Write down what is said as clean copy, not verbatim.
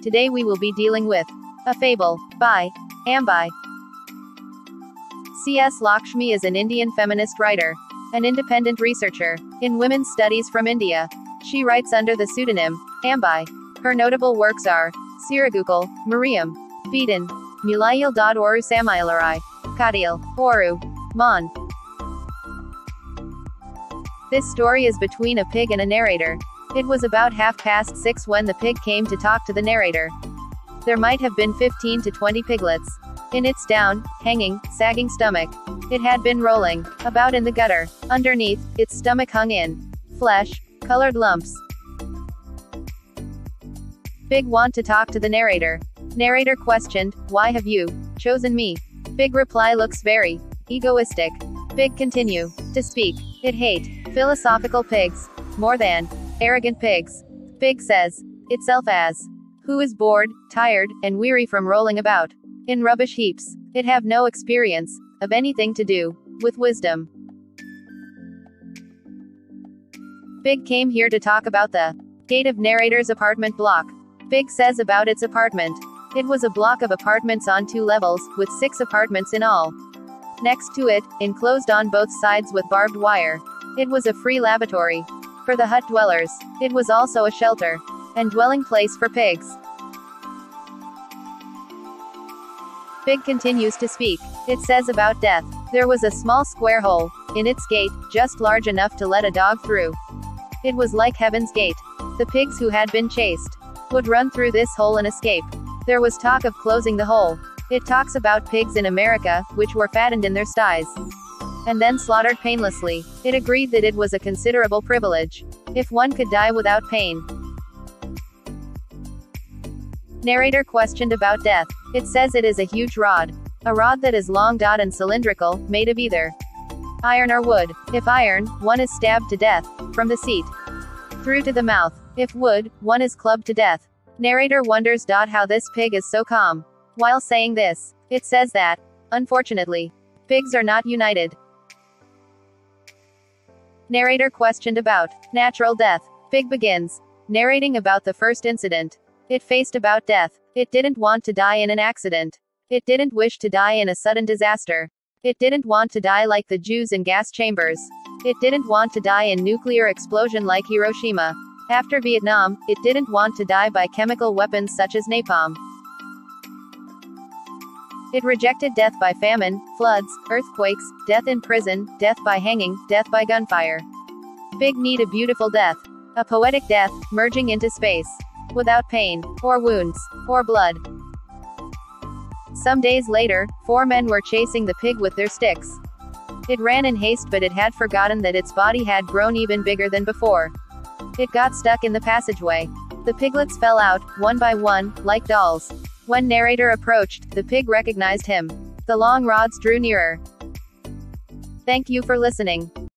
Today we will be dealing with A Fable by Ambai. C.S. Lakshmi is an Indian feminist writer, an independent researcher in women's studies from India. She writes under the pseudonym Ambai. Her notable works are Siragukal, Mariam, Vedan, Mulayil. Oru Samilarai, Kadil, Oru, Mon. This story is between a pig and a narrator. It was about 6:30 when the pig came to talk to the narrator. There might have been 15 to 20 piglets in its down, hanging, sagging stomach. It had been rolling about in the gutter. Underneath, its stomach hung in flesh colored lumps. Pig want to talk to the narrator. Narrator questioned, "Why have you chosen me?" Pig reply looks very egoistic. Pig continue to speak. It hate philosophical pigs more than arrogant pigs. Pig says itself as who is bored, tired, and weary from rolling about in rubbish heaps. It have no experience of anything to do with wisdom. Pig came here to talk about the gate of narrator's apartment block. Pig says about its apartment. It was a block of apartments on 2 levels, with 6 apartments in all. Next to it, enclosed on both sides with barbed wire. It was a free lavatory for the hut dwellers. It was also a shelter and dwelling place for pigs. Pig continues to speak. It says about death. There was a small square hole in its gate, just large enough to let a dog through. It was like heaven's gate. The pigs who had been chased would run through this hole and escape. There was talk of closing the hole. It talks about pigs in America, which were fattened in their sties and then slaughtered painlessly. It agreed that it was a considerable privilege if one could die without pain. Narrator questioned about death. It says it is a huge rod. A rod that is long and cylindrical, made of either iron or wood. If iron, one is stabbed to death from the seat through to the mouth. If wood, one is clubbed to death. Narrator wonders how this pig is so calm while saying this. It says that, unfortunately, pigs are not united. Narrator questioned about natural death. Pig begins narrating about the first incident it faced about death. It didn't want to die in an accident. It didn't wish to die in a sudden disaster. It didn't want to die like the Jews in gas chambers. It didn't want to die in nuclear explosion like Hiroshima. After Vietnam, it didn't want to die by chemical weapons such as napalm. It rejected death by famine, floods, earthquakes, death in prison, death by hanging, death by gunfire. Pig need a beautiful death. A poetic death, merging into space. Without pain, or wounds, or blood. Some days later, 4 men were chasing the pig with their sticks. It ran in haste, but it had forgotten that its body had grown even bigger than before. It got stuck in the passageway. The piglets fell out, one by one, like dolls. When narrator approached, the pig recognized him. The long rods drew nearer. Thank you for listening.